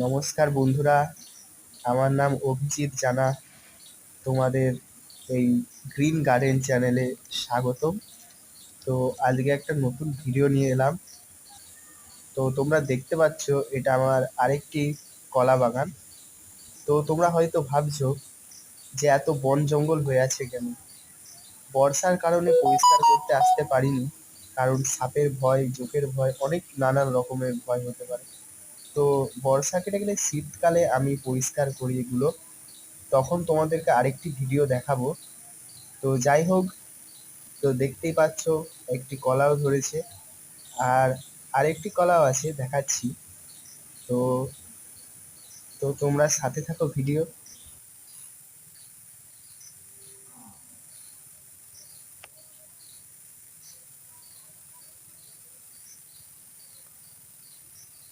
নমস্কার বন্ধুরা, আমার নাম অভিজিৎ জানা। তোমাদের এই গ্রিন গার্ডেন চ্যানেলে স্বাগতম। তো আজকে একটা নতুন ভিডিও নিয়ে এলাম। তো তোমরা দেখতে পাচ্ছ এটা আমার আরেকটি কলা বাগান। তো তোমরা হয়তো ভাবছো যে এত বন জঙ্গল হয়ে আছে কেন। বর্ষার কারণে পরিষ্কার করতে আসতে পারিনি, কারণ সাপের ভয়, জোকের ভয়, অনেক নানান রকমের ভয় হতে পারে। তো বর্ষা কেটে গেলে শীতকালে আমি পরিষ্কার করি এগুলো, তখন তোমাদেরকে আরেকটি ভিডিও দেখাবো। তো যাই হোক, তো দেখতেই পাচ্ছ একটি কলাও ধরেছে, আর আরেকটি কলাও আছে, দেখাচ্ছি। তো তো তোমরা সাথে থাকো ভিডিও।